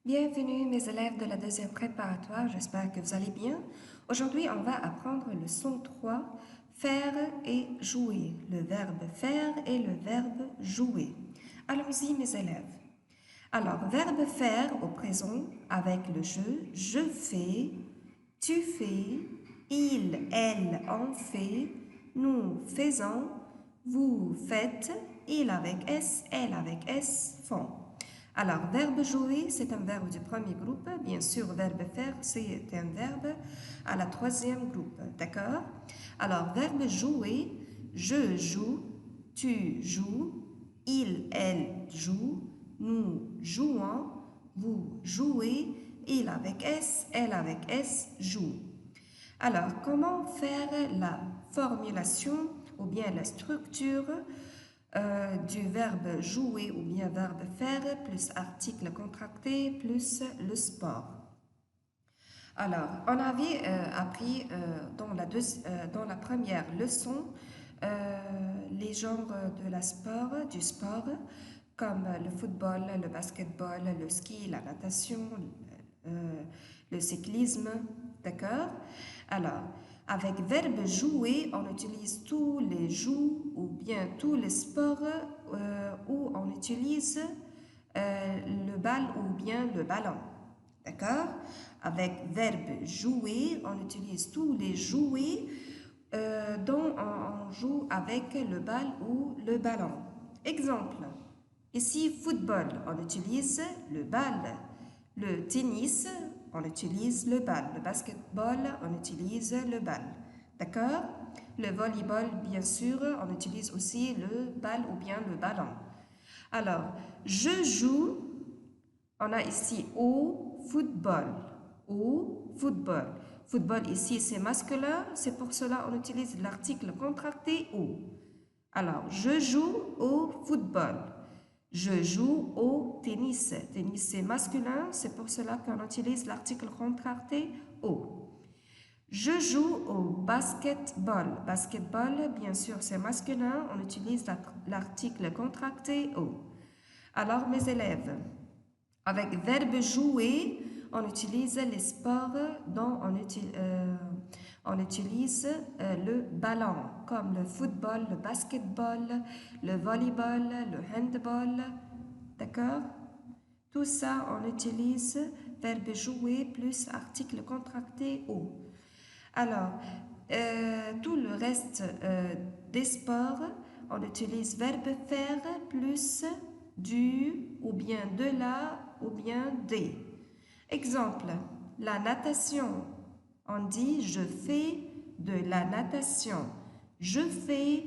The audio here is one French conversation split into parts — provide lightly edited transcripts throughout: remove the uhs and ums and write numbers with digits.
Bienvenue mes élèves de la deuxième préparatoire, j'espère que vous allez bien. Aujourd'hui, on va apprendre le son 3, faire et jouer, le verbe faire et le verbe jouer. Allons-y mes élèves. Alors, verbe faire au présent avec le je fais, tu fais, il, elle, on fait, nous faisons, vous faites, il avec S, elle avec S, font. Alors, verbe jouer, c'est un verbe du premier groupe. Bien sûr, verbe faire, c'est un verbe à la troisième groupe. D'accord? Alors, verbe jouer, je joue, tu joues, il, elle joue, nous jouons, vous jouez, il avec S, elle avec S joue. Alors, comment faire la formulation ou bien la structure du verbe jouer ou bien verbe faire plus article contracté plus le sport. Alors, on avait appris dans la première leçon les genres de la sport, du sport, comme le football, le basketball, le ski, la natation, le cyclisme, d'accord? Alors, avec verbe jouer, on utilise tous les jeux ou bien tous les sports où on utilise le bal ou bien le ballon. D'accord? Avec verbe jouer, on utilise tous les jouets dont on joue avec le bal ou le ballon. Exemple, ici football, on utilise le bal. Le tennis, on utilise le bal. Le basketball, on utilise le bal. D'accord? Le volleyball, bien sûr, on utilise aussi le bal ou bien le ballon. Alors, je joue, on a ici au football. Au football. Football ici, c'est masculin, c'est pour cela on utilise l'article contracté au. Alors, je joue au football. Je joue au tennis. Tennis, c'est masculin, c'est pour cela qu'on utilise l'article contracté au. Je joue au basketball. Basketball, bien sûr, c'est masculin, on utilise l'article contracté au. Alors, mes élèves, avec verbe jouer, on utilise les sports dont on utilise le ballon, comme le football, le basketball, le volleyball, le handball. D'accord? Tout ça, on utilise verbe jouer plus article contracté au. Alors, tout le reste des sports, on utilise verbe faire plus du ou bien de la ou bien des. Exemple, la natation. On dit je fais de la natation. Je fais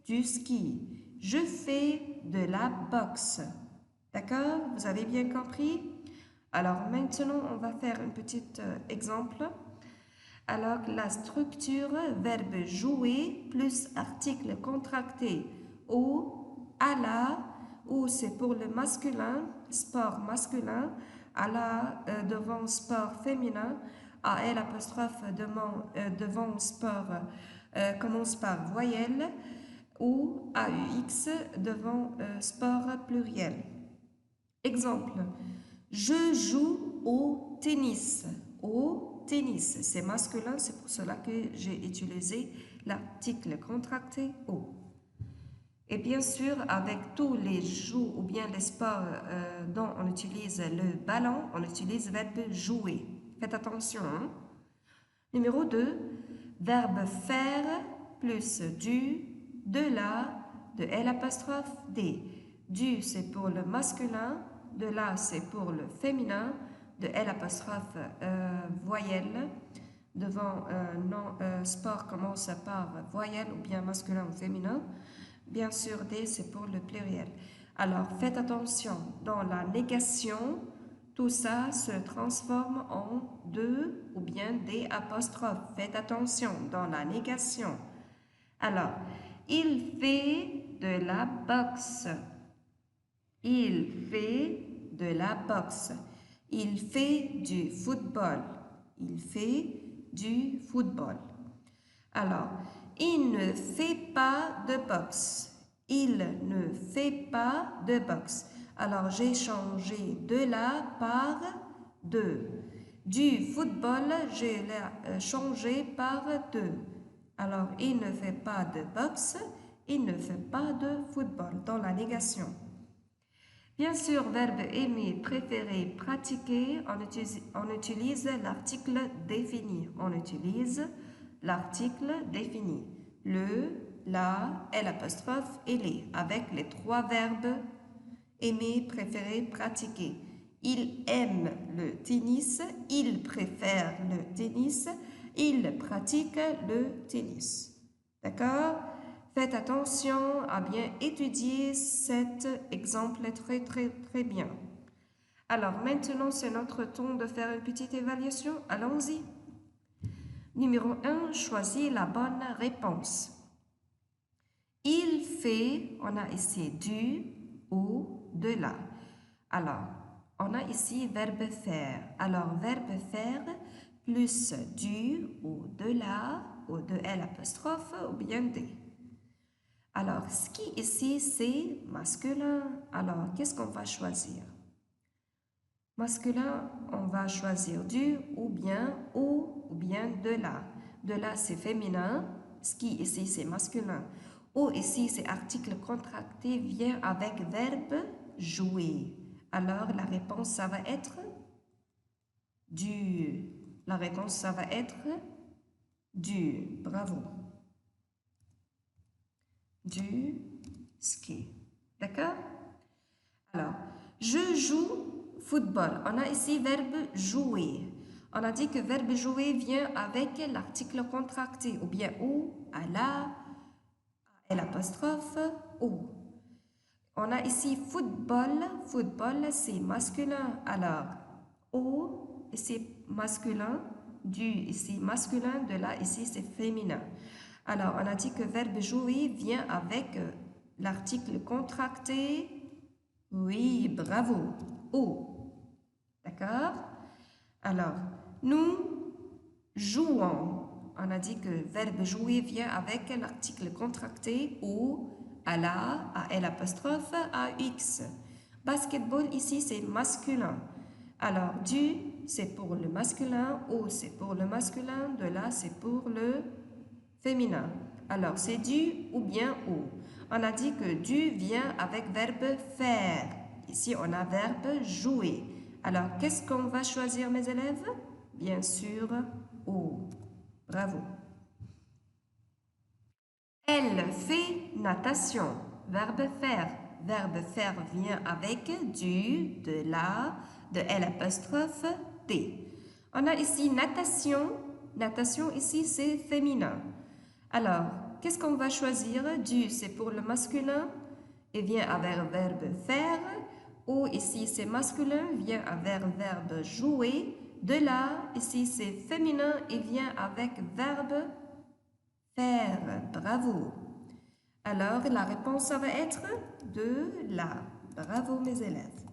du ski. Je fais de la boxe. D'accord? Vous avez bien compris? Alors maintenant, on va faire un petit exemple. Alors, la structure, verbe jouer plus article contracté au, à la, ou c'est pour le masculin, sport masculin, à la devant sport féminin, à L apostrophe devant sport commence par voyelle, ou AUX devant sport pluriel. Exemple, je joue au tennis. Au tennis, c'est masculin, c'est pour cela que j'ai utilisé l'article contracté au. Et bien sûr, avec tous les jeux ou bien les sports dont on utilise le ballon, on utilise le verbe jouer. Faites attention. Hein? Numéro 2, verbe faire plus du, de la, de L apostrophe D. Du, c'est pour le masculin, de la, c'est pour le féminin, de L apostrophe voyelle. Devant sport commence par voyelle ou bien masculin ou féminin. Bien sûr, D, c'est pour le pluriel. Alors, faites attention, dans la négation, tout ça se transforme en de ou bien des apostrophes. Faites attention, dans la négation. Alors, il fait de la boxe. Il fait de la boxe. Il fait du football. Il fait du football. Alors, il ne fait pas de boxe. Il ne fait pas de boxe. Alors, j'ai changé de la par 2. Du football, je l'ai changé par 2. Alors, il ne fait pas de boxe, il ne fait pas de football dans la négation. Bien sûr, verbe aimer, préférer, pratiquer, on utilise l'article défini. On utilise l'article défini. Le, la, l'apostrophe et les, avec les trois verbes aimer, préférer, pratiquer. Il aime le tennis, il préfère le tennis, il pratique le tennis. D'accord? Faites attention à bien étudier cet exemple très bien. Alors maintenant, c'est notre tour de faire une petite évaluation. Allons-y. Numéro 1, choisis la bonne réponse. Il fait, on a ici du ou de la. Alors, on a ici verbe faire. Alors, verbe faire plus du ou de la ou de l'apostrophe ou bien des. Alors, ce qui ici, c'est masculin. Alors, qu'est-ce qu'on va choisir? Masculin, on va choisir du ou bien de la. De la, c'est féminin. Ce qui ici, c'est masculin. Ou ici, c'est article contracté vient avec verbe jouer. Alors, la réponse, ça va être du. La réponse, ça va être du. Bravo. Du ski. D'accord? Alors, je joue football. On a ici verbe jouer. On a dit que verbe jouer vient avec l'article contracté ou bien ou, à la, à l'apostrophe ou. On a ici football. Football, c'est masculin. Alors, au, c'est masculin. Du, ici masculin. De là, ici, c'est féminin. Alors, on a dit que verbe jouer vient avec l'article contracté. Oui, bravo. Au. D'accord? Alors, nous jouons. On a dit que verbe jouer vient avec l'article contracté ou, à la, à l'apostrophe, à x. Basketball, ici, c'est masculin. Alors, du, c'est pour le masculin, ou c'est pour le masculin, de là, c'est pour le féminin. Alors, c'est du ou bien ou. On a dit que du vient avec verbe faire. Ici, on a verbe jouer. Alors, qu'est-ce qu'on va choisir, mes élèves? Bien sûr, ou. Bravo. Elle fait natation. Verbe faire. Verbe faire vient avec du, de la, de l'apostrophe, t. On a ici natation. Natation ici, c'est féminin. Alors, qu'est-ce qu'on va choisir? Du, c'est pour le masculin et vient avec verbe faire. Ou ici, c'est masculin, vient avec verbe jouer. De là, ici, c'est féminin et vient avec verbe faire. Bravo. Alors, la réponse, ça va être de là. Bravo, mes élèves.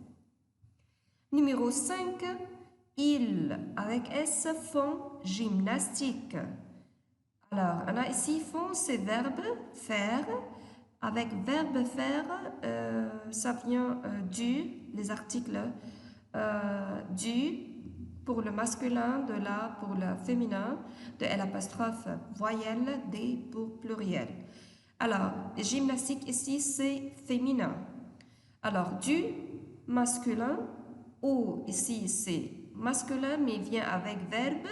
Numéro 5, ils, avec S, font gymnastique. Alors, on a ici font, c'est verbe faire. Avec verbe faire, ça vient du, les articles du pour le masculin, de la pour le féminin, de l'apostrophe voyelle, des pour pluriel. Alors, gymnastique ici, c'est féminin. Alors, du masculin, ou ici, c'est masculin, mais vient avec verbe.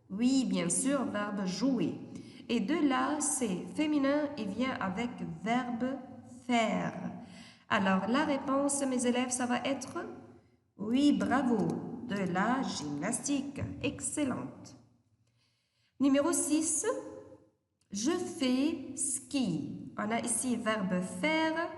Oui, bien sûr, verbe jouer. Et de là, c'est féminin et vient avec verbe faire. Alors, la réponse, mes élèves, ça va être oui, bravo, de la gymnastique. Excellente. Numéro 6, je fais ski. On a ici verbe faire,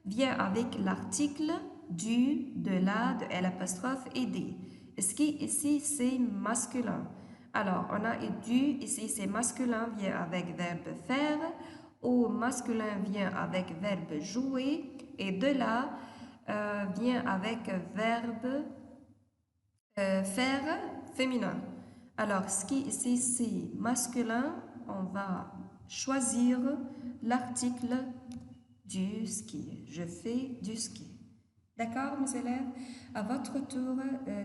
vient avec l'article du, de la, de l'apostrophe et des. Ski ici, c'est masculin. Alors, on a du, ici c'est masculin, vient avec verbe faire, au masculin vient avec verbe jouer, et de là vient avec verbe faire féminin. Alors, ski ici c'est masculin, on va choisir l'article du ski. Je fais du ski. D'accord, mes élèves? À votre tour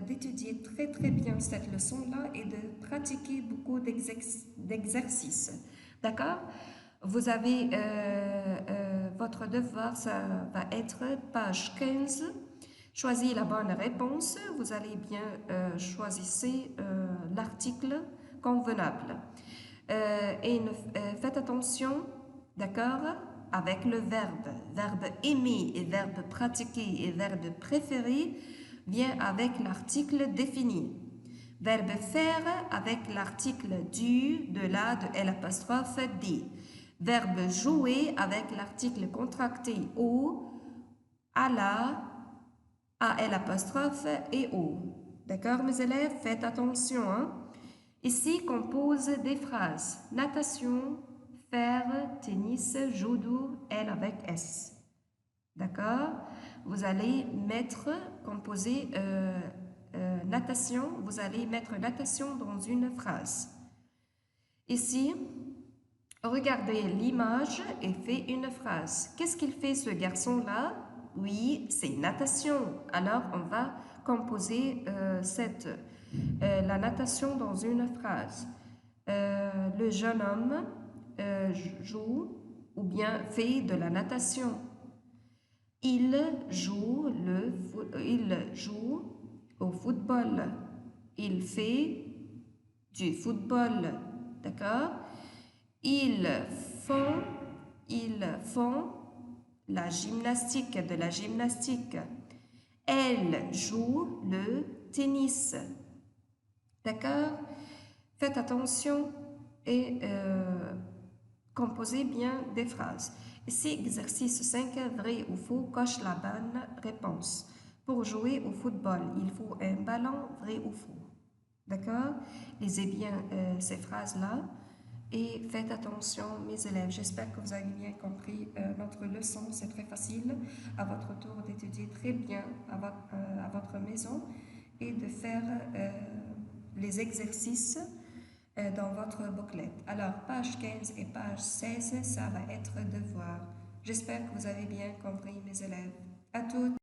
d'étudier très bien cette leçon-là et de pratiquer beaucoup d'exercices. D'accord? Vous avez votre devoir, ça va être page 15. Choisis la bonne réponse. Vous allez bien choisir l'article convenable. Faites attention, d'accord, avec le verbe aimer et verbe pratiquer et verbe préférer vient avec l'article défini. Verbe faire avec l'article du, de la, de l'apostrophe des. Verbe jouer avec l'article contracté au, à la, à l'apostrophe et au. D'accord, mes élèves? Faites attention, hein? Ici, compose des phrases. Natation, faire, tennis, judo, L avec S. D'accord? Vous allez mettre, composer natation, vous allez mettre natation dans une phrase. Ici, regardez l'image et faites une phrase. Qu'est-ce qu'il fait ce garçon-là? Oui, c'est natation. Alors, on va composer la natation dans une phrase. Le jeune homme joue ou bien fait de la natation. Il joue au football. Il fait du football. D'accord? Ils font la gymnastique, de la gymnastique. Elle joue le tennis. D'accord? Faites attention et composez bien des phrases. Ici, exercice 5, vrai ou faux, coche la bonne réponse. Pour jouer au football, il faut un ballon, vrai ou faux. D'accord? Lisez bien ces phrases-là et faites attention, mes élèves. J'espère que vous avez bien compris notre leçon. C'est très facile. À votre tour d'étudier très bien à votre maison et de faire les exercices dans votre booklet. Alors, page 15 et page 16, ça va être devoir. J'espère que vous avez bien compris, mes élèves. À toutes.